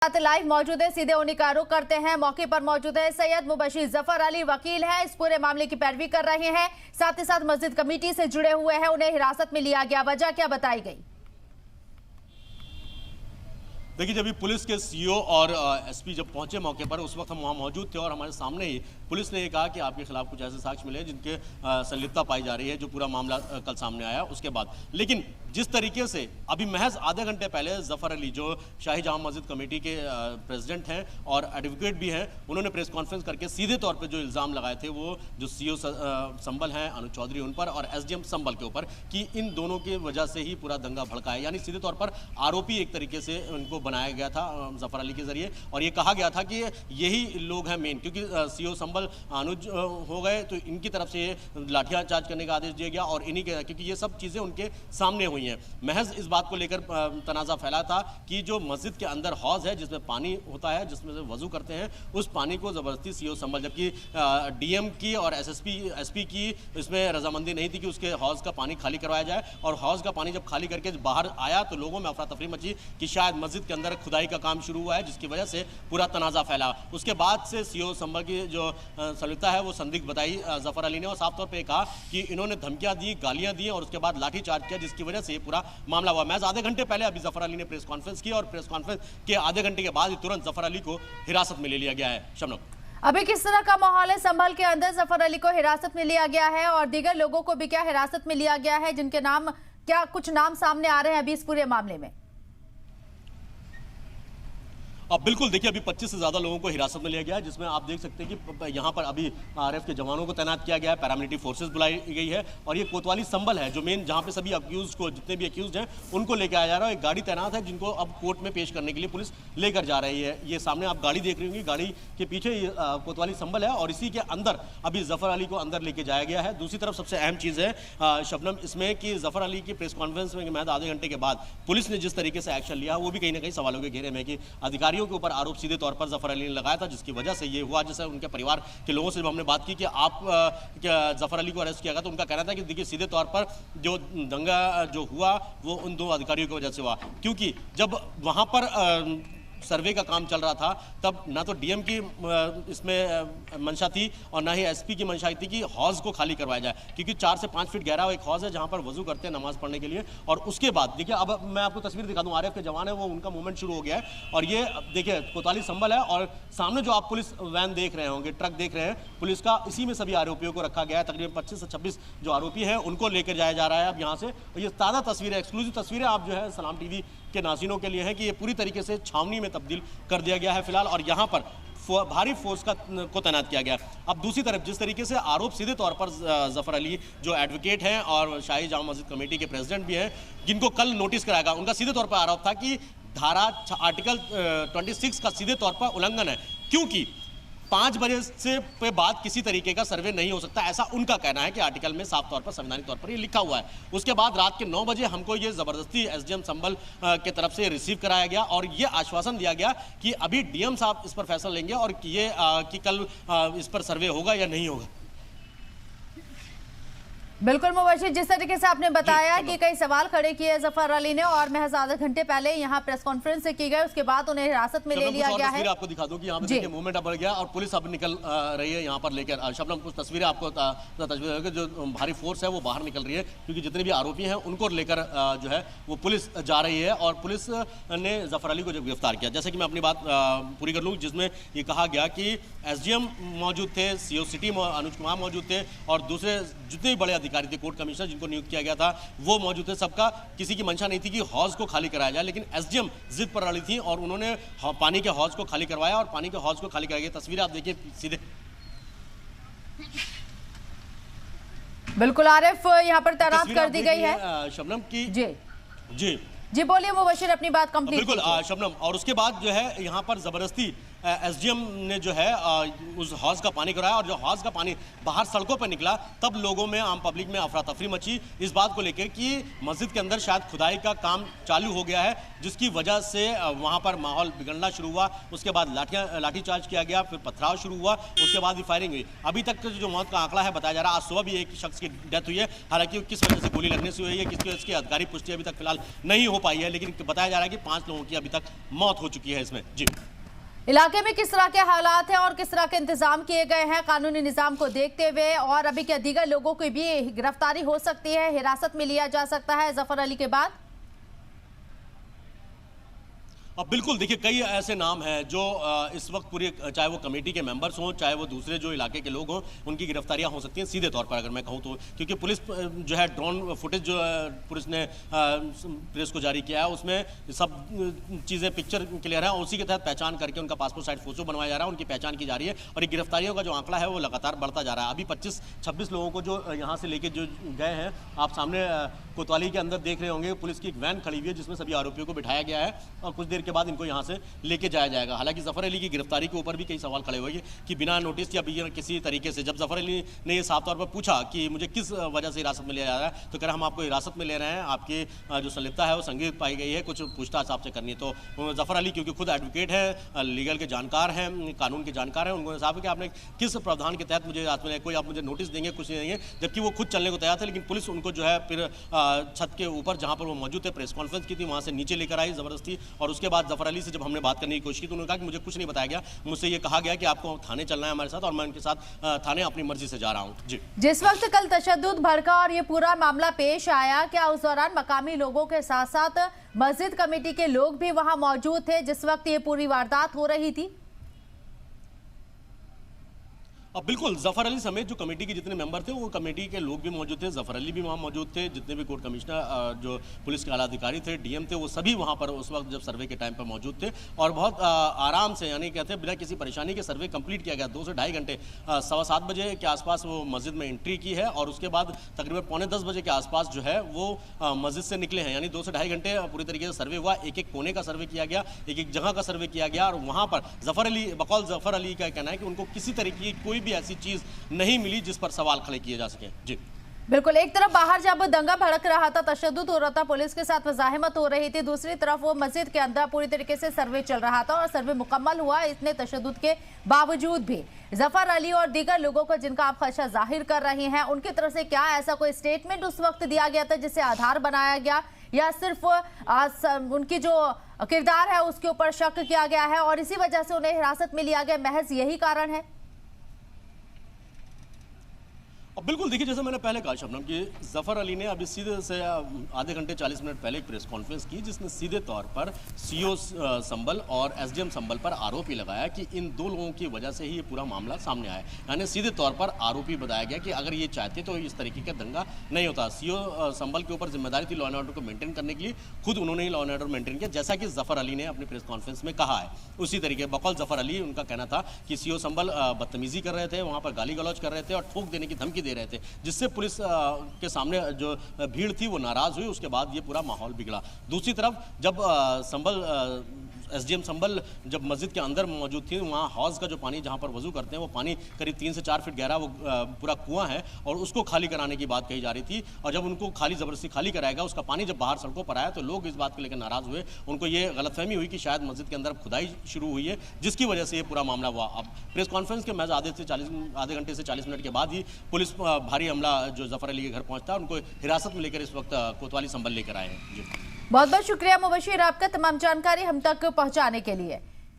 Live मौजूद है, सीधे उन्हीं का रुख करते हैं। मौके पर मौजूद है सैयद मुबशीर जफर अली, वकील हैं, इस पूरे मामले की पैरवी कर रहे हैं, साथ ही साथ मस्जिद कमेटी से जुड़े हुए हैं। उन्हें हिरासत में लिया गया, वजह क्या बताई गई? देखिए, जब पुलिस के सीईओ और एसपी जब पहुंचे मौके पर, उस वक्त हम वहां मौजूद थे और हमारे सामने ही पुलिस ने ये कहा कि आपके खिलाफ कुछ ऐसे साक्ष्य मिले जिनके संलिप्तता पाई जा रही है, जो पूरा मामला कल सामने आया उसके बाद। लेकिन जिस तरीके से अभी महज आधे घंटे पहले जफर अली, जो शाही जामा मस्जिद कमेटी के प्रेसिडेंट हैं और एडवोकेट भी हैं, उन्होंने प्रेस कॉन्फ्रेंस करके सीधे तौर पर जो इल्ज़ाम लगाए थे वो जो सीईओ संबल हैं अनुज चौधरी उन पर और एसडीएम संबल के ऊपर, कि इन दोनों की वजह से ही पूरा दंगा भड़का है। यानी सीधे तौर पर आरोपी एक तरीके से उनको बनाया गया था जफर अली के जरिए, और ये कहा गया था कि यही लोग हैं मेन, क्योंकि सीईओ संबल अनुज हो गए तो इनकी तरफ से लाठीचार्ज करने का आदेश दिया गया और इन्हीं के, क्योंकि ये सब चीज़ें उनके सामने हुई हैं। महज इस बात को लेकर तनाज़ा फैला था कि जो मस्जिद के अंदर हौज है जिसमें पानी होता है, जिसमें से वजू करते हैं, उस पानी को ज़बरदस्ती सीईओ संबल, जबकि डीएम की और एसपी की इसमें रजामंदी नहीं थी कि उसके हौज का पानी खाली करवाया जाए। और हौज का पानी जब खाली करके बाहर आया तो लोगों में अफरा तफरी मची कि शायद मस्जिद के अंदर खुदाई का काम शुरू हुआ है, जिसकी वजह से पूरा तनाज़ा फैला। उसके बाद से सीईओ संबल की जो संलिप्तता है वो संदिग्ध बताई जफर अली ने, और साफ तौर पे कहा कि इन्होंने धमकियां दी, गालियां दी और उसके बाद लाठीचार्ज किया, जिसकी वजह से ये पूरा मामला हुआ। महज आधे घंटे पहले अभी जफर अली ने प्रेस कॉन्फ्रेंस की और प्रेस कॉन्फ्रेंस के आधे घंटे के बाद तुरंत जफर अली को हिरासत में ले लिया गया है। शबनम, अभी किस तरह का माहौल है संभल के अंदर? जफर अली को हिरासत में लिया गया है और दीगर लोगों को भी क्या हिरासत में लिया गया है, जिनके नाम, क्या कुछ नाम सामने आ रहे हैं अभी इस पूरे मामले में? अब बिल्कुल देखिए, अभी 25 से ज़्यादा लोगों को हिरासत में लिया गया है, जिसमें आप देख सकते हैं कि यहाँ पर अभी आरएफ के जवानों को तैनात किया गया है, पैरामिलिट्री फोर्सेस बुलाई गई है, और ये कोतवाली संबल है जो मेन, जहाँ पे सभी अक्यूज को, जितने भी अक्यूज हैं उनको लेकर आया जा रहा है। एक गाड़ी तैनात है जिनको अब कोर्ट में पेश करने के लिए पुलिस लेकर जा रही है। ये सामने आप गाड़ी देख रही होंगी, गाड़ी के पीछे कोतवाली संबल है और इसी के अंदर अभी जफर अली को अंदर लेके जाया गया है। दूसरी तरफ सबसे अहम चीज़ है शबनम इसमें कि जफर अली की प्रेस कॉन्फ्रेंस में महज आधे घंटे के बाद पुलिस ने जिस तरीके से एक्शन लिया वो भी कहीं ना कहीं सवालों के घेरे में, कि अधिकारियों के ऊपर आरोप सीधे तौर पर जफर अली ने लगाया था, जिसकी वजह से ये हुआ। जैसे उनके परिवार के लोगों से जब हमने बात की कि आप जफर अली को अरेस्ट किया गया, तो उनका कहना था कि देखिए सीधे तौर पर जो दंगा जो हुआ वो उन दो अधिकारियों की वजह से हुआ, क्योंकि जब वहां पर सर्वे का काम चल रहा था तब ना तो डीएम की इसमें मंशा थी और ना ही एसपी की मंशा थी कि हौज को खाली करवाया जाए, क्योंकि 4 से 5 फीट गहरा एक हौज है जहां पर वजू करते हैं नमाज पढ़ने के लिए। और उसके बाद देखिए, अब मैं आपको तस्वीर दिखा दूं, आरएफ के जवान है वो, उनका मूवमेंट शुरू हो गया है और ये देखिए कोतवाली संबल है और सामने जो आप पुलिस वैन देख रहे होंगे, ट्रक देख रहे हैं पुलिस का, इसी में सभी आरोपियों को रखा गया है। तकरीबन 25 से 26 जो आरोपी हैं उनको लेकर जाया जा रहा है अब यहाँ से। ये ताज़ा तस्वीरें, एक्सक्लूसिव तस्वीरें आप जो है सलाम टीवी के नाज़रीनों के लिए हैं कि ये पूरी तरीके से छावनी में तब्दील कर दिया गया है फिलहाल, और यहाँ पर भारी फोर्स को तैनात किया गया। अब दूसरी तरफ जिस तरीके से आरोप सीधे तौर पर जफर अली जो एडवोकेट हैं और शाही जामा मस्जिद कमेटी के प्रेसिडेंट भी हैं, जिनको कल नोटिस कराया गया, उनका सीधे तौर पर आरोप था कि धारा आर्टिकल 26 का सीधे तौर पर उल्लंघन है, क्योंकि 5 बजे से पे बाद किसी तरीके का सर्वे नहीं हो सकता, ऐसा उनका कहना है कि आर्टिकल में साफ तौर पर, संवैधानिक तौर पर ये लिखा हुआ है। उसके बाद रात के 9 बजे हमको ये ज़बरदस्ती एसडीएम संबल के तरफ से रिसीव कराया गया और ये आश्वासन दिया गया कि अभी डीएम साहब इस पर फैसला लेंगे और कि कल इस पर सर्वे होगा या नहीं होगा। बिल्कुल मुबशीर, जिस तरीके से आपने बताया कि कई सवाल खड़े किए जफर अली ने और महज आधे घंटे पहले यहाँ प्रेस कॉन्फ्रेंस से की गई, उसके बाद उन्हें हिरासत में ले लिया गया है। आपको दिखा दूं कि यहाँ पे देखिए मूवमेंट अब बढ़ गया और पुलिस अब निकल रही है यहाँ पर लेकर। शबनम, कुछ तस्वीरें आपको तस्वीर जो भारी फोर्स है वो बाहर निकल रही है, क्योंकि जितने भी आरोपी हैं उनको लेकर जो है वो पुलिस जा रही है। और पुलिस ने जफर अली को जब गिरफ्तार किया, जैसे कि मैं अपनी बात पूरी कर लूँ, जिसमें ये कहा गया कि एसडीएम मौजूद थे, सीओ सिटी अनुज कुमार मौजूद थे और दूसरे जितने भी बड़े अधिकारी थे, कोर्ट कमिश्नर जिनको नियुक्त किया गया था वो मौजूद थे। सबका किसी की मंशा नहीं थी कि हौज को खाली कराया जाए, लेकिन एसडीएम जिद पर अड़ी थी और उन्होंने पानी के हौज को खाली करवाया और पानी के हौज को खाली कराया गया। तस्वीरें आप देखिए सीधे। बिल्कुल आरिफ, यहाँ पर तैनात कर दी गई है शबनम की। जी जी बोलिए मुबशीर, अपनी बात कंप्लीट। बिल्कुल शबनम, और उसके बाद जो है यहाँ पर जबरदस्ती एसडीएम ने जो है उस हौज का पानी कराया और जो हौज का पानी बाहर सड़कों पर निकला तब लोगों में, आम पब्लिक में अफरा तफरी मची इस बात को लेकर कि मस्जिद के अंदर शायद खुदाई का काम चालू हो गया है, जिसकी वजह से वहाँ पर माहौल बिगड़ना शुरू हुआ। उसके बाद लाठीचार्ज किया गया, फिर पथराव शुरू हुआ, उसके बाद भी फायरिंग हुई। अभी तक जो मौत का आंकड़ा है बताया जा रहा है, आज सुबह भी एक शख्स की डेथ हुई है, हालांकि किस वजह से गोली लगने से हुई है, किसकी अधिकारी पुष्टि अभी तक फिलहाल नहीं हो पाई है, लेकिन बताया जा रहा है कि 5 लोगों की अभी तक मौत हो चुकी है इसमें। जी, इलाके में किस तरह के हालात हैं और किस तरह के इंतजाम किए गए हैं कानूनी निजाम को देखते हुए, और अभी क्या दीगर लोगों की भी गिरफ्तारी हो सकती है, हिरासत में लिया जा सकता है जफर अली के बाद? अब बिल्कुल देखिए, कई ऐसे नाम हैं जो इस वक्त पूरे, चाहे वो कमेटी के मेंबर्स हों, चाहे वो दूसरे जो इलाके के लोग हों, उनकी गिरफ्तारियां हो सकती हैं सीधे तौर पर अगर मैं कहूं तो, क्योंकि पुलिस जो है ड्रोन फुटेज जो पुलिस ने प्रेस को जारी किया है उसमें सब चीज़ें पिक्चर क्लियर है, उसी के तहत पहचान करके उनका पासपोर्ट साइज फोटो बनवाया जा रहा है, उनकी पहचान की जा रही है और ये गिरफ्तारियों का जो आंकड़ा है वो लगातार बढ़ता जा रहा है। अभी 25-26 लोगों को जो यहाँ से लेके जो गए हैं, आप सामने कोतवाली के अंदर देख रहे होंगे, पुलिस की एक वैन खड़ी हुई है जिसमें सभी आरोपियों को बिठाया गया है और कुछ देर के बाद इनको यहाँ से लेके जाया जाएगा। हालांकि जफर अली की गिरफ्तारी के ऊपर भी कई सवाल खड़े हुए कि बिना नोटिस या बिना किसी तरीके से, जब जफर अली ने ये साफ तौर पर पूछा कि मुझे किस वजह से हिरासत में लिया जा रहा है, तो कह रहा हम आपको हिरासत में ले रहे हैं, आपकी जो संलिप्तता है वो संदिग्ध पाई गई है, कुछ पूछताछ आपसे करनी है। तो जफर अली क्योंकि खुद एडवोकेट है, लीगल के जानकार हैं, कानून के जानकार हैं, उन्होंने साफ कि आपने किस प्रावधान के तहत मुझे हिरासत में, कोई आप मुझे नोटिस देंगे, कुछ नहीं देंगे, जबकि वो खुद चलने को तैयार थे, लेकिन पुलिस उनको जो है फिर छत के ऊपर जहाँ पर वो मौजूद थे, प्रेस कॉन्फ्रेंस की थी, वहाँ से नीचे लेकर आई जबरदस्ती। और उसके बाद जफर अली से जब हमने बात करने की कोशिश की तो उन्होंने कहा कि मुझे कुछ नहीं बताया गया, मुझसे ये कहा गया कि आपको थाने चलना है हमारे साथ और मैं उनके साथ थाने अपनी मर्जी से जा रहा हूँ। जी, जिस वक्त कल तशद्दुद भड़का और ये पूरा मामला पेश आया, क्या उस दौरान मकामी लोगों के साथ साथ मस्जिद कमेटी के लोग भी वहां मौजूद थे जिस वक्त ये पूरी वारदात हो रही थी? अब बिल्कुल, जफर अली समेत जो कमेटी के जितने मेंबर थे वो कमेटी के लोग भी मौजूद थे, जफर अली भी वहाँ मौजूद थे, जितने भी कोर्ट कमिश्नर जो पुलिस के आला अधिकारी थे, डीएम थे, वो सभी वहाँ पर उस वक्त जब सर्वे के टाइम पर मौजूद थे और बहुत आराम से, यानी कहते हैं बिना किसी परेशानी के सर्वे कंप्लीट किया गया। 2 से ढाई घंटे, 7:15 बजे के आसपास वो मस्जिद में एंट्री की है और उसके बाद तकरीबन 9:45 बजे के आसपास जो है वो मस्जिद से निकले हैं, यानी 2 से ढाई घंटे पूरी तरीके से सर्वे हुआ। एक कोने का सर्वे किया गया, एक जगह का सर्वे किया गया और वहाँ पर बकौल जफर अली का कहना है कि उनको किसी तरीके की कोई भी ऐसी चीज़ नहीं मिली जिस पर सवाल खड़े किए जा सके। जी बिल्कुल, एक तरफ बाहर जब दंगा भड़क रहा था, तशद्दुद हो रहा था, पुलिस के साथ मुज़ाहिमत हो रही थी, दूसरी तरफ वो मस्जिद के अंदर पूरी तरीके से सर्वे चल रहा था और सर्वे मुकम्मल हुआ। इतने तशद्दुद के बावजूद भी जफर अली और दीगर लोगों को जिनका आप खदशा जाहिर कर रहे हैं, उनकी तरफ से क्या ऐसा कोई स्टेटमेंट उस वक्त दिया गया था जिसे आधार बनाया गया, या सिर्फ उनकी जो किरदार है उसके ऊपर शक किया गया है और इसी वजह से उन्हें हिरासत में लिया गया, महज यही कारण है? अब बिल्कुल देखिए, जैसे मैंने पहले कहा शबनम कि जफर अली ने अभी सीधे से आधे घंटे 40 मिनट पहले एक प्रेस कॉन्फ्रेंस की जिसने सीधे तौर पर सीओ संभल और एसडीएम संभल पर आरोपी लगाया कि इन 2 लोगों की वजह से ही ये पूरा मामला सामने आया। यानी सीधे तौर पर आरोपी बताया गया कि अगर ये चाहते तो इस तरीके का दंगा नहीं होता। सीओ संभल के ऊपर जिम्मेदारी थी लॉ एंड ऑर्डर को मेंटेन करने के लिए, खुद उन्होंने ही लॉ एंड ऑर्डर मेंटेन किया, जैसा कि जफर अली ने अपनी प्रेस कॉन्फ्रेंस में कहा है। उसी तरीके बकौल जफर अली उनका कहना था कि सीओ संभल बदतमीजी कर रहे थे, वहाँ पर गाली गलौज कर रहे थे और ठोक देने की धमकी दे रहे थे, जिससे पुलिस के सामने जो भीड़ थी वो नाराज हुई। उसके बाद ये पूरा माहौल बिगड़ा। दूसरी तरफ जब एसडीएम संभल जब मस्जिद के अंदर मौजूद थी, वहाँ हौज का जो पानी जहाँ पर वजू करते हैं वो पानी करीब 3 से 4 फीट गहरा वो पूरा कुआं है और उसको खाली कराने की बात कही जा रही थी। और जब उनको जबरदस्ती खाली कराएगा, उसका पानी जब बाहर सड़कों पर आया तो लोग इस बात को लेकर नाराज हुए। उनको ये गलतफहमी हुई कि शायद मस्जिद के अंदर खुदाई शुरू हुई है, जिसकी वजह से ये पूरा मामला हुआ। अब प्रेस कॉन्फ्रेंस के महज आधे घंटे से 40 मिनट के बाद ही पुलिस भारी हमला जो जफर अली के घर पहुंचता, उनको हिरासत में लेकर इस वक्त कोतवाली संभल लेकर आए हैं। जी, बहुत बहुत शुक्रिया मुबशीर आपका तमाम जानकारी हम तक पहुंचाने के लिए।